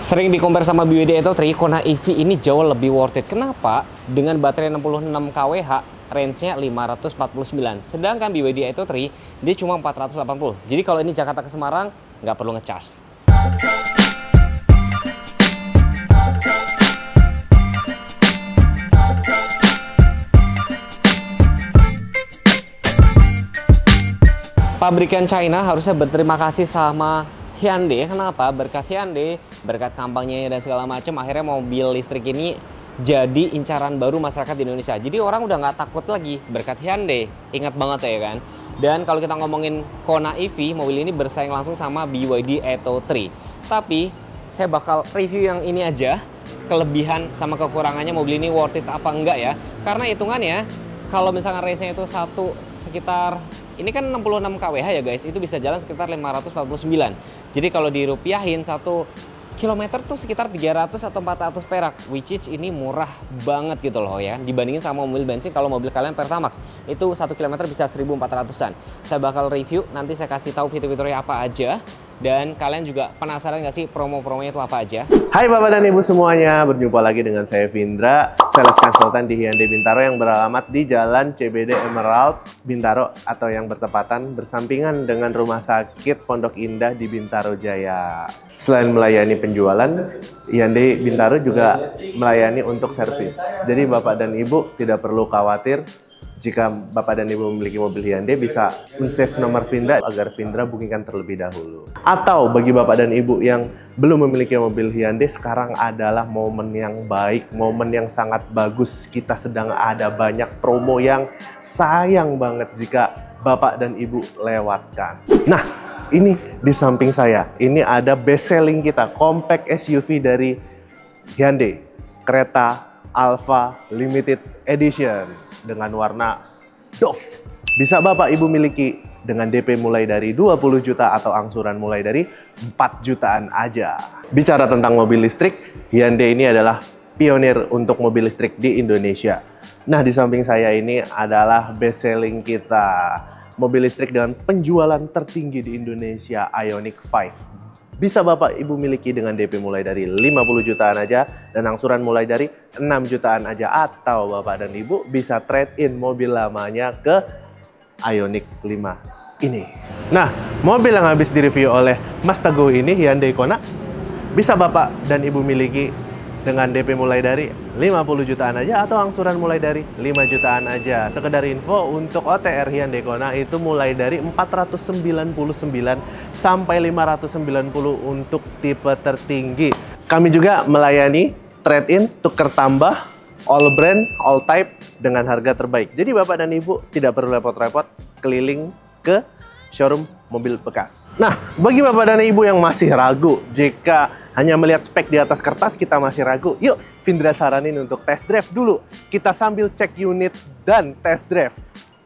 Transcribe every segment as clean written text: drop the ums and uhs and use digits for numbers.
Sering di-compare sama BYD Atto 3, Kona EV ini jauh lebih worth it. Kenapa? Dengan baterai 66 kWh, range-nya 549. Sedangkan BYD Atto 3, dia cuma 480. Jadi kalau ini Jakarta ke Semarang, nggak perlu nge-charge. Pabrikan China harusnya berterima kasih sama Hyundai. Kenapa? Berkat Hyundai, berkat kampanye dan segala macam, akhirnya mobil listrik ini jadi incaran baru masyarakat di Indonesia. Jadi orang udah nggak takut lagi berkat Hyundai. Ingat banget ya kan? Dan kalau kita ngomongin Kona EV, mobil ini bersaing langsung sama BYD Atto 3. Tapi saya bakal review yang ini aja, kelebihan sama kekurangannya mobil ini worth it apa enggak ya. Karena hitungannya, kalau misalkan range-nya itu sekitar, ini kan 66 kWh ya guys, itu bisa jalan sekitar 549. Jadi kalau dirupiahin 1 kilometer tuh sekitar 300 atau 400 perak, which is ini murah banget gitu loh ya, dibandingin sama mobil bensin. Kalau mobil kalian Pertamax itu 1 kilometer bisa 1400-an. Saya bakal review, nanti saya kasih tahu fitur-fiturnya apa aja. Dan kalian juga penasaran nggak sih promo-promonya itu apa aja? Hai Bapak dan Ibu semuanya, berjumpa lagi dengan saya Vindra, sales consultant di Hyundai Bintaro yang beralamat di Jalan CBD Emerald, Bintaro, atau yang bertepatan bersampingan dengan Rumah Sakit Pondok Indah di Bintaro Jaya. Selain melayani penjualan, Hyundai Bintaro juga melayani untuk servis. Jadi Bapak dan Ibu tidak perlu khawatir. Jika Bapak dan Ibu memiliki mobil Hyundai, bisa men-save nomor Vindra agar Vindra bookingkan terlebih dahulu. Atau bagi Bapak dan Ibu yang belum memiliki mobil Hyundai, sekarang adalah momen yang baik, momen yang sangat bagus. Kita sedang ada banyak promo yang sayang banget jika Bapak dan Ibu lewatkan. Nah, ini di samping saya, ini ada best selling kita, compact SUV dari Hyundai, Creta Alpha Limited Edition. Dengan warna Dove. Bisa Bapak Ibu miliki dengan DP mulai dari 20 juta atau angsuran mulai dari 4 jutaan aja. Bicara tentang mobil listrik, Hyundai ini adalah pionir untuk mobil listrik di Indonesia. Nah, di samping saya ini adalah best selling kita, mobil listrik dengan penjualan tertinggi di Indonesia, Ioniq 5. Bisa Bapak Ibu miliki dengan DP mulai dari 50 jutaan aja dan angsuran mulai dari 6 jutaan aja. Atau Bapak dan Ibu bisa trade-in mobil lamanya ke Ioniq 5 ini. Nah, mobil yang habis direview oleh Mas Teguh ini, Hyundai Kona, bisa Bapak dan Ibu miliki dengan DP mulai dari 50 jutaan aja atau angsuran mulai dari 5 jutaan aja. Sekedar info, untuk OTR Hyundai Kona itu mulai dari 499 sampai 590 untuk tipe tertinggi. Kami juga melayani trade-in, tuker tambah, all brand, all type dengan harga terbaik. Jadi Bapak dan Ibu tidak perlu repot-repot keliling ke showroom mobil bekas. Nah, bagi Bapak dan Ibu yang masih ragu, jika hanya melihat spek di atas kertas kita masih ragu, yuk Vindra saranin untuk test drive dulu. Kita sambil cek unit dan test drive.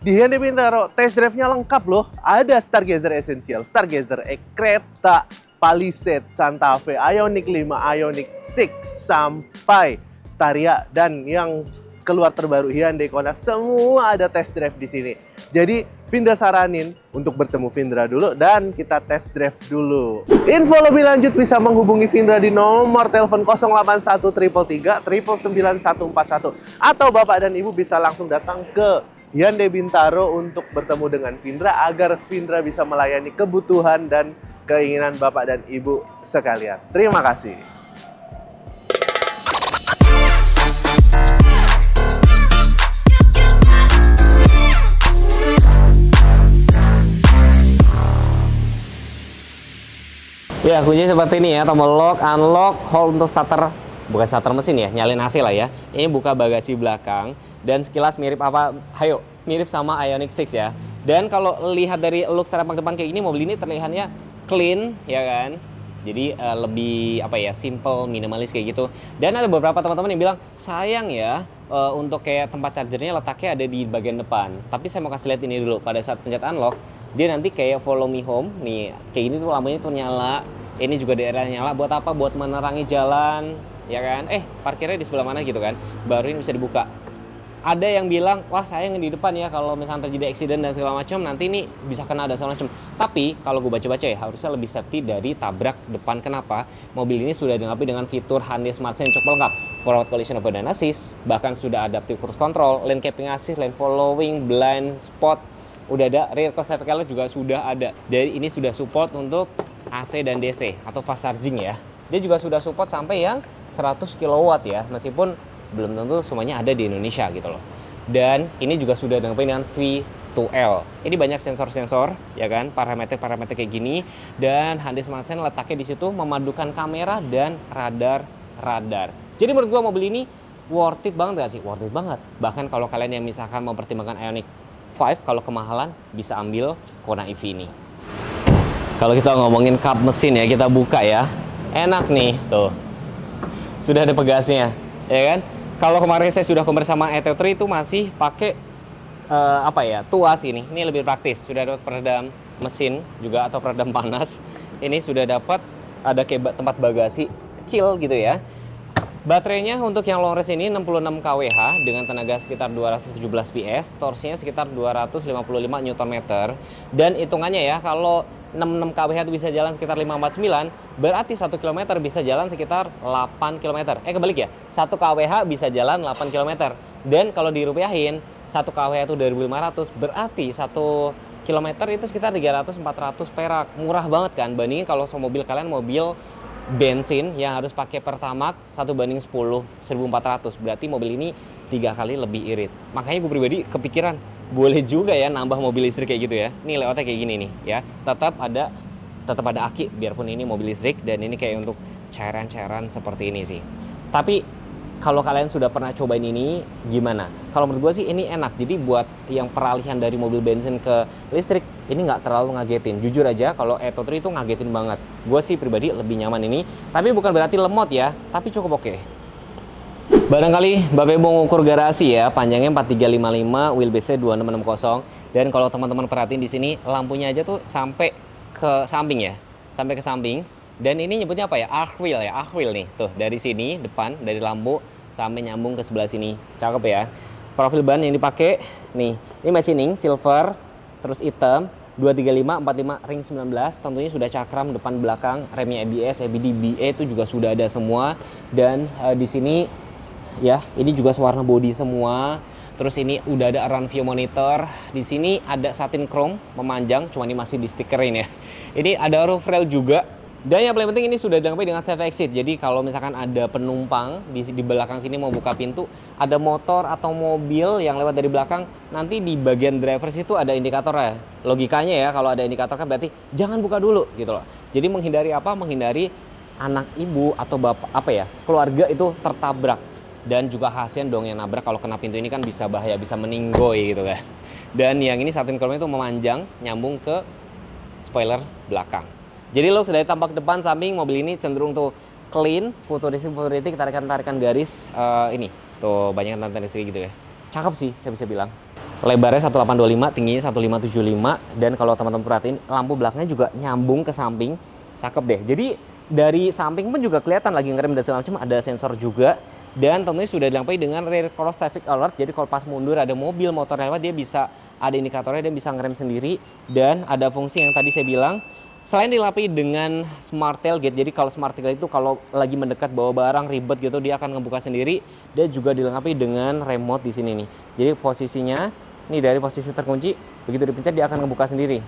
Di Hyundai Bintaro, test drive-nya lengkap loh. Ada Stargazer Essential, Stargazer E, Creta, Palisade, Santa Fe, Ioniq 5, Ioniq 6, sampai Staria, dan yang keluar terbaru Hyundai Kona, semua ada test drive di sini. Jadi Vindra saranin untuk bertemu Vindra dulu dan kita test drive dulu. Info lebih lanjut bisa menghubungi Vindra di nomor telepon 081 333 999 141 atau Bapak dan Ibu bisa langsung datang ke Hyundai Bintaro untuk bertemu dengan Vindra agar Vindra bisa melayani kebutuhan dan keinginan Bapak dan Ibu sekalian. Terima kasih. Ya, kuncinya seperti ini ya, tombol lock, unlock, hold untuk starter, bukan starter mesin ya, nyalin AC lah ya. Ini buka bagasi belakang, dan sekilas mirip apa, hayo, mirip sama Ioniq 6 ya. Dan kalau lihat dari look seterak depan kayak gini, mobil ini terlihatnya clean, ya kan. Jadi lebih apa ya, simple, minimalis kayak gitu. Dan ada beberapa teman-teman yang bilang, sayang ya, untuk kayak tempat chargernya letaknya ada di bagian depan. Tapi saya mau kasih lihat ini dulu, pada saat pencet unlock, dia nanti kayak follow me home nih, kayak gini tuh lampunya tuh nyala. Ini juga daerah nyala, buat apa? Buat menerangi jalan, ya kan? Parkirnya di sebelah mana gitu kan? Baru ini bisa dibuka. Ada yang bilang, wah saya yang di depan ya, kalau misalnya terjadi accident dan segala macam, nanti ini bisa kena dan segala macam. Tapi kalau gue baca-baca ya, harusnya lebih safety dari tabrak depan. Kenapa? Mobil ini sudah dilengkapi dengan fitur Hyundai Smart Sense cukup lengkap. Forward collision avoidance assist, bahkan sudah adaptive cruise control, lane keeping assist, lane following, blind spot, udah ada, rear coast traffic alert juga sudah ada. Dari ini sudah support untuk AC dan DC atau fast charging ya. Dia juga sudah support sampai yang 100 kW ya, meskipun belum tentu semuanya ada di Indonesia gitu loh. Dan ini juga sudah dilengkapi dengan V2L. Ini banyak sensor-sensor ya kan, parameter-parameter kayak gini, dan Hyundai Smart Sense letaknya di situ memadukan kamera dan radar. Jadi menurut gua mobil ini worth it banget gak sih? Worth it banget. Bahkan kalau kalian yang misalkan mempertimbangkan Ioniq 5, kalau kemahalan bisa ambil Kona EV ini. Kalau kita ngomongin kap mesin ya, kita buka ya. Enak nih, tuh. Sudah ada pegasnya, ya kan? Kalau kemarin saya sudah compare sama E-Tech3 itu masih pakai apa ya, tuas ini. Ini lebih praktis. Sudah ada peredam mesin juga atau peredam panas. Ini sudah dapat ada kayak tempat bagasi kecil gitu ya. Baterainya untuk yang long range ini 66 kWh dengan tenaga sekitar 217 PS, torsinya sekitar 255 Nm. Dan hitungannya ya, kalau 66 kWh itu bisa jalan sekitar 549, berarti 1 km bisa jalan sekitar 8 km. Kebalik ya, 1 kWh bisa jalan 8 km. Dan kalau dirupiahin, 1 kWh itu 2.500, berarti 1 km itu sekitar 300-400 perak. Murah banget kan, bandingin kalau mobil kalian mobil bensin yang harus pakai Pertamax 1:10, 1.400. Berarti mobil ini 3 kali lebih irit. Makanya gue pribadi kepikiran, boleh juga ya nambah mobil listrik kayak gitu ya. Nih layoutnya kayak gini nih ya. Tetap ada aki biarpun ini mobil listrik, dan ini kayak untuk cairan-cairan seperti ini sih. Tapi kalau kalian sudah pernah cobain ini, gimana? Kalau menurut gue sih ini enak. Jadi buat yang peralihan dari mobil bensin ke listrik, ini nggak terlalu ngagetin. Jujur aja, kalau E-Tech3 itu ngagetin banget. Gue sih pribadi lebih nyaman ini. Tapi bukan berarti lemot ya, tapi cukup oke. Barangkali Bapak Ibu mengukur garasi ya, panjangnya 4355, wheelbase-nya 2660. Dan kalau teman-teman perhatiin di sini, lampunya aja tuh sampai ke samping ya. Sampai ke samping. Dan ini nyebutnya apa ya? Arc wheel ya, arc wheel nih. Tuh, dari sini depan, dari lampu sampai nyambung ke sebelah sini. Cakep ya. Profil ban yang dipakai nih, ini machining silver, terus hitam, 235 45 ring 19. Tentunya sudah cakram depan belakang, remnya ABS, ABD, BA itu juga sudah ada semua. Dan di sini ya, ini juga warna body semua. Terus ini udah ada run view monitor. Di sini ada satin chrome memanjang, cuma ini masih di stikerin ya. Ini ada roof rail juga. Dan yang paling penting ini sudah dilengkapi dengan safe exit. Jadi kalau misalkan ada penumpang di belakang sini mau buka pintu, ada motor atau mobil yang lewat dari belakang, nanti di bagian driver situ ada indikatornya. Logikanya ya, kalau ada indikator kan berarti jangan buka dulu gitu loh. Jadi menghindari apa? Menghindari anak ibu atau bapak keluarga itu tertabrak. Dan juga kasihan dong yang nabrak, kalau kena pintu ini kan bisa bahaya, bisa meninggoy gitu kan. Dan yang ini satin chrome itu memanjang nyambung ke spoiler belakang. Jadi look dari tampak depan samping, mobil ini cenderung tuh clean, futuristik, tarikan garis ini tuh banyak tanda-tanda gitu ya. Cakep sih saya bisa bilang. Lebarnya 1825, tingginya 1575, dan kalau teman-teman perhatiin lampu belakangnya juga nyambung ke samping. Cakep deh. Jadi dari samping pun juga kelihatan lagi ngerem dan segala macam, ada sensor juga. Dan tentunya sudah dilengkapi dengan rear cross traffic alert. Jadi kalau pas mundur ada mobil motor lewat, dia bisa ada indikatornya, dia bisa ngerem sendiri. Dan ada fungsi yang tadi saya bilang, selain dilengkapi dengan smart tailgate, jadi kalau smart tailgate itu kalau lagi mendekat bawa barang ribet gitu, dia akan ngebuka sendiri. Dia juga dilengkapi dengan remote di sini nih. Jadi posisinya, ini dari posisi terkunci, begitu dipencet dia akan ngebuka sendiri.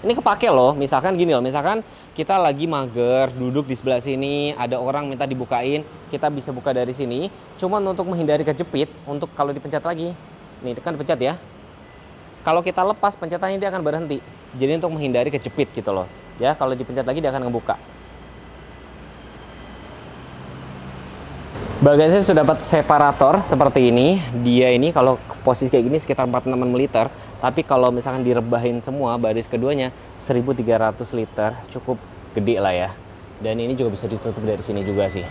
Ini kepake loh, misalkan gini loh, misalkan kita lagi mager, duduk di sebelah sini, ada orang minta dibukain, kita bisa buka dari sini. Cuman untuk menghindari kejepit, untuk kalau dipencet lagi, nih kan pencet ya. Kalau kita lepas pencetannya dia akan berhenti. Jadi untuk menghindari kejepit gitu loh. Ya, kalau dipencet lagi dia akan ngebuka. Bagasinya sudah dapat separator seperti ini. Dia ini kalau posisi kayak gini sekitar 46 liter. Tapi kalau misalkan direbahin semua baris keduanya 1300 liter. Cukup gede lah ya. Dan ini juga bisa ditutup dari sini juga sih.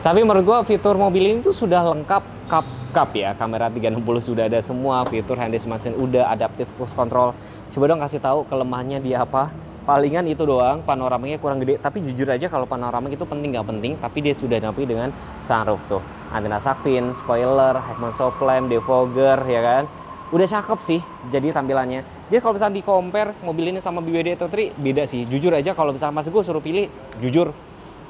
Tapi menurut gua fitur mobil ini tuh sudah lengkap kap ya. Kamera 360 sudah ada semua, fitur Hyundai Smart Sense udah, adaptive cruise control. Coba dong kasih tahu kelemahannya dia apa. palingan itu doang, panoramiknya kurang gede. Tapi jujur aja kalau panoramik itu penting nggak penting, tapi dia sudah dilengkapi dengan sunroof tuh. Antena shark fin, spoiler, headmount shock lamp, defogger, ya kan. Udah cakep sih jadi tampilannya. Jadi kalau misalnya di compare mobil ini sama BYD Atto 3 beda sih. Jujur aja kalau misalnya mas gue suruh pilih, jujur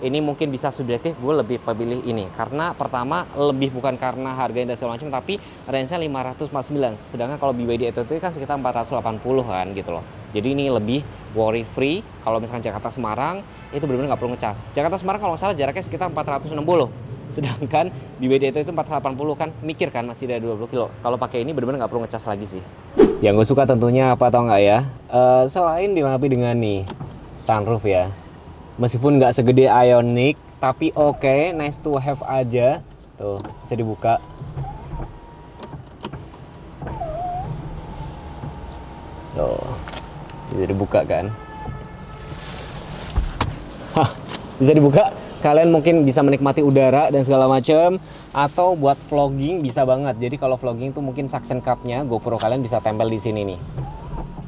ini mungkin bisa subjektif, gue lebih pilih ini. Karena pertama lebih bukan karena harganya dan segala macam, tapi range-nya 549. Sedangkan kalau BYD Atto 3 kan sekitar 480 kan gitu loh. Jadi ini lebih worry free. Kalau misalkan Jakarta Semarang itu benar-benar nggak perlu ngecas. Jakarta Semarang kalau nggak salah jaraknya sekitar 460. Sedangkan di BYD itu 480 kan, mikir kan masih ada 20 kilo. Kalau pakai ini benar-benar nggak perlu ngecas lagi sih. Yang gue suka tentunya apa tau nggak ya? Selain dilengkapi dengan nih sunroof ya, meskipun nggak segede Ioniq, tapi oke, nice to have aja. Tuh bisa dibuka. Tuh bisa dibuka kan? Hah, bisa dibuka. Kalian mungkin bisa menikmati udara dan segala macam, atau buat vlogging bisa banget. Jadi kalau vlogging tuh mungkin suction cup-nya GoPro kalian bisa tempel di sini nih.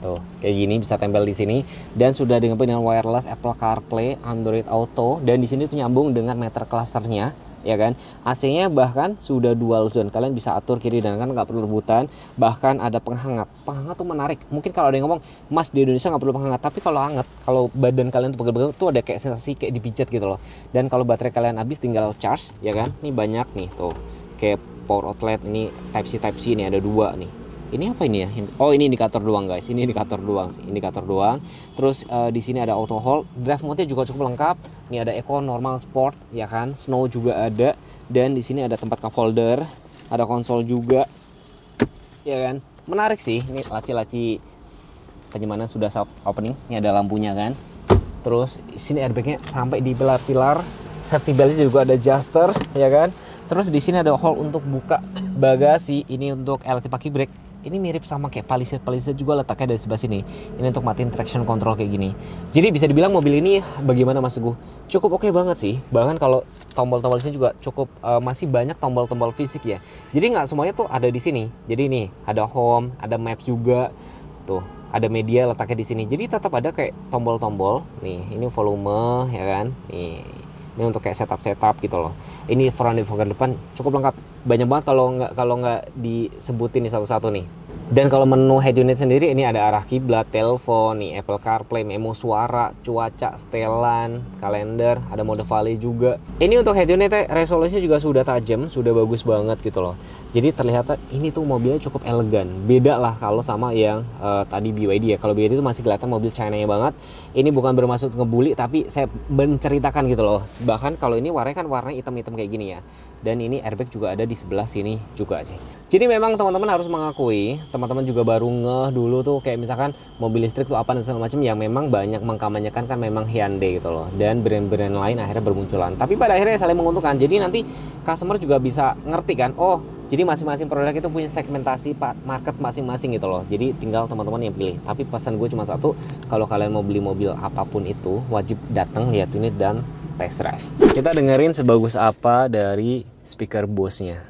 Tuh, kayak gini bisa tempel di sini, dan sudah dilengkapi dengan wireless Apple CarPlay, Android Auto, dan di sini tuh nyambung dengan meter clusternya, ya kan. AC-nya bahkan sudah dual zone, kalian bisa atur kiri dan kanan, nggak perlu rebutan. Bahkan ada penghangat. Penghangat tuh menarik. Mungkin kalau ada yang ngomong, Mas di Indonesia nggak perlu penghangat, tapi kalau hangat, kalau badan kalian tuh pegel-pegel tuh ada kayak sensasi kayak dipijat gitu loh. Dan kalau baterai kalian habis tinggal charge, ya kan. Ini banyak nih tuh, kayak power outlet. Ini Type C ini ada 2 nih. Ini apa ini ya? Oh, ini indikator doang guys. Ini indikator doang sih, indikator doang. Terus di sini ada auto hold, drive mode-nya juga cukup lengkap. Ini ada eco, normal, sport, ya kan. Snow juga ada, dan di sini ada tempat cup holder, ada konsol juga, ya kan. Menarik sih. Ini laci-laci penyimpanan sudah soft opening. Ini ada lampunya kan. Terus di sini airbagnya sampai di pilar-pilar. Safety belt-nya juga ada adjuster, ya kan. Terus di sini ada hole untuk buka bagasi. Ini untuk electric parking brake. Ini mirip sama kayak Palisade juga, letaknya dari sebelah sini. Ini untuk matiin traction control kayak gini. Jadi bisa dibilang mobil ini bagaimana Mas Teguh? Cukup oke banget sih. Bahkan kalau tombol-tombol sini juga cukup masih banyak tombol-tombol fisik ya. Jadi nggak semuanya tuh ada di sini. Jadi nih ada home, ada maps juga. Tuh, ada media letaknya di sini. Jadi tetap ada kayak tombol-tombol. Nih, ini volume ya kan. Nih. Ini untuk kayak setup gitu loh. Ini front defogger depan cukup lengkap. Banyak banget kalau nggak disebutin nih satu-satu nih. Dan kalau menu head unit sendiri ini ada arah kiblat, telepon, nih Apple CarPlay, memo suara, cuaca, setelan, kalender, ada mode valley juga. Ini untuk head unit resolusinya juga sudah tajam, sudah bagus banget gitu loh. Jadi terlihat ini tuh mobilnya cukup elegan. Beda lah kalau sama yang tadi BYD ya. Kalau BYD itu masih kelihatan mobil China-nya banget. Ini bukan bermaksud ngebully, tapi saya menceritakan gitu loh. Bahkan kalau ini warnanya kan warna hitam-hitam kayak gini ya. Dan ini airbag juga ada di sebelah sini juga sih. Jadi memang teman-teman harus mengakui, teman-teman juga baru ngeh dulu tuh kayak misalkan mobil listrik tuh apa dan segala macam, yang memang banyak mengkampanyekan kan memang Hyundai gitu loh. Dan brand-brand lain akhirnya bermunculan. Tapi pada akhirnya saling menguntungkan. Jadi nanti customer juga bisa ngerti kan, oh jadi masing-masing produk itu punya segmentasi market masing-masing gitu loh. Jadi tinggal teman-teman yang pilih. Tapi pesan gue cuma satu, kalau kalian mau beli mobil apapun itu, wajib datang lihat unit dan test drive. Kita dengerin sebagus apa dari speaker Bose-nya.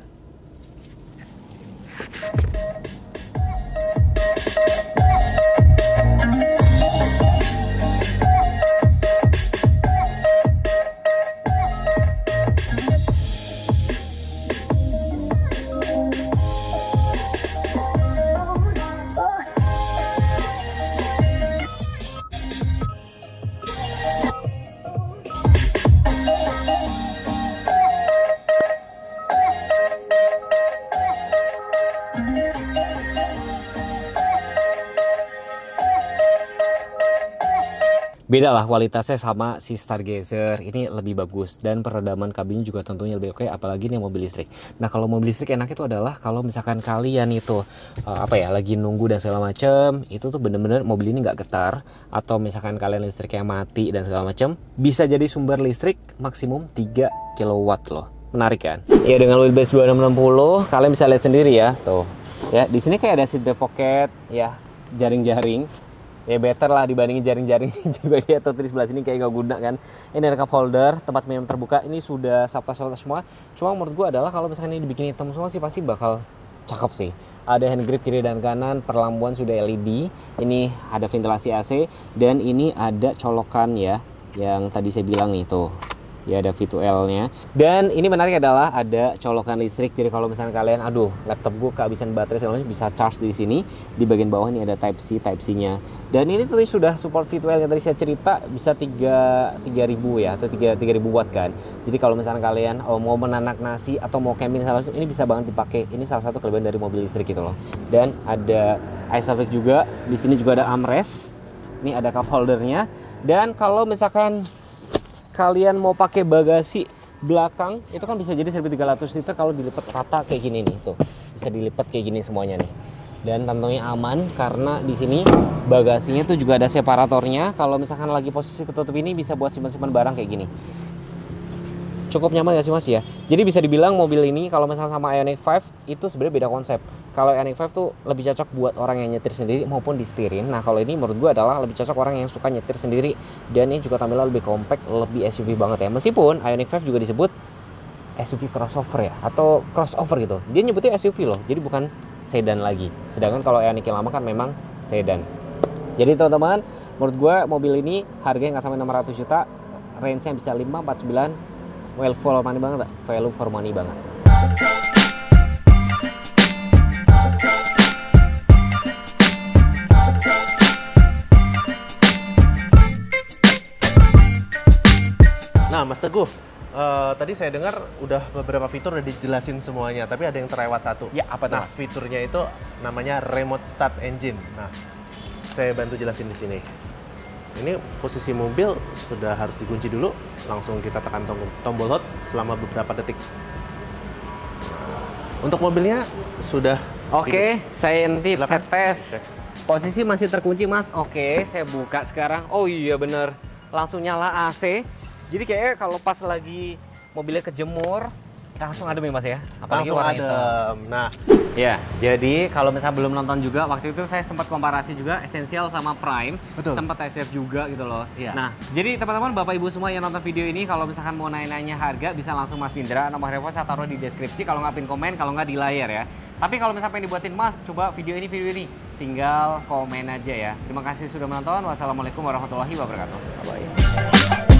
Beda lah kualitasnya sama si Stargazer, ini lebih bagus dan peredaman kabin juga tentunya lebih oke, apalagi ini mobil listrik. Nah kalau mobil listrik enak itu adalah kalau misalkan kalian itu lagi nunggu dan segala macem, itu tuh bener-bener mobil ini nggak getar, atau misalkan kalian listriknya mati dan segala macem, bisa jadi sumber listrik maksimum 3 kW loh. Menarik kan? Ya dengan wheelbase 2660 kalian bisa lihat sendiri ya, tuh. Ya di sini kayak ada seat back pocket, ya jaring-jaring. Ya better lah dibandingin jaring-jaring juga dia Atto 3 sebelah sini kayak gak guna kan. Ini ada cup holder, tempat minum terbuka, ini sudah soft touch semua. Cuma menurut gue adalah kalau misalkan ini dibikin hitam semua sih pasti bakal cakep sih. Ada hand grip kiri dan kanan, perlampuan sudah LED, ini ada ventilasi AC, dan ini ada colokan ya, yang tadi saya bilang nih tuh. Ya ada V2L-nya. Dan ini menarik adalah ada colokan listrik. Jadi kalau misalnya kalian, aduh, laptop gue kehabisan baterai segala macam, bisa charge di sini. Di bagian bawah ini ada Type C, Type C-nya. Dan ini tadi sudah support V2L yang tadi saya cerita, bisa 3000 ya, atau 3000 watt kan. Jadi kalau misalnya kalian mau menanak nasi atau mau camping segala macam, ini bisa banget dipakai. Ini salah satu kelebihan dari mobil listrik gitu loh. Dan ada isofix juga. Di sini juga ada armrest. Ini ada cup holdernya. Dan kalau misalkan kalian mau pakai bagasi belakang, itu kan bisa jadi 1300 liter kalau dilipat rata kayak gini nih, tuh. Bisa dilipat kayak gini semuanya nih. Dan tentunya aman karena di sini bagasinya tuh juga ada separatornya. Kalau misalkan lagi posisi ketutup ini bisa buat simpan-simpan barang kayak gini. Cukup nyaman gak sih Mas ya? Jadi bisa dibilang mobil ini kalau misalnya sama Ioniq 5 itu sebenarnya beda konsep. Kalau Ioniq 5 tuh lebih cocok buat orang yang nyetir sendiri maupun disetirin. Nah kalau ini menurut gue adalah lebih cocok orang yang suka nyetir sendiri. Dan ini juga tampilan lebih compact, lebih SUV banget ya. Meskipun Ioniq 5 juga disebut SUV crossover ya, atau crossover gitu. Dia nyebutnya SUV loh, jadi bukan sedan lagi. Sedangkan kalau Ioniq yang lama kan memang sedan. Jadi teman-teman, menurut gue mobil ini harganya nggak sampai 600 juta, range-nya bisa 549. Well for money banget, value for money banget. Nah, Mas Teguh, tadi saya dengar udah beberapa fitur udah dijelasin semuanya, tapi ada yang terlewat satu. Ya, apa tuh? Nah, fiturnya itu namanya remote start engine. Nah, saya bantu jelasin di sini. Ini posisi mobil sudah harus dikunci dulu, langsung kita tekan tombol hot selama beberapa detik. Untuk mobilnya sudah. Oke, saya intip, saya tes. Oke. Posisi masih terkunci Mas. Oke, saya buka sekarang. Oh iya bener, langsung nyala AC. Jadi kayaknya kalau pas lagi mobilnya kejemur, langsung adem ya Mas ya? Apalagi Langsung warna adem. hitam. Nah, ya, jadi kalau misalnya belum nonton juga, waktu itu saya sempat komparasi juga Essential sama Prime. Betul. Sempat tes juga gitu loh. Iya. Nah, jadi teman-teman, Bapak Ibu semua yang nonton video ini, kalau misalkan mau nanya-nanya harga, bisa langsung Mas Findra. Nomor telepon saya taruh di deskripsi, kalau nggak pin komen, kalau nggak di layar ya. Tapi kalau misalnya pengen dibuatin Mas, coba video ini, tinggal komen aja ya. Terima kasih sudah menonton. Wassalamualaikum warahmatullahi wabarakatuh. Bye-bye.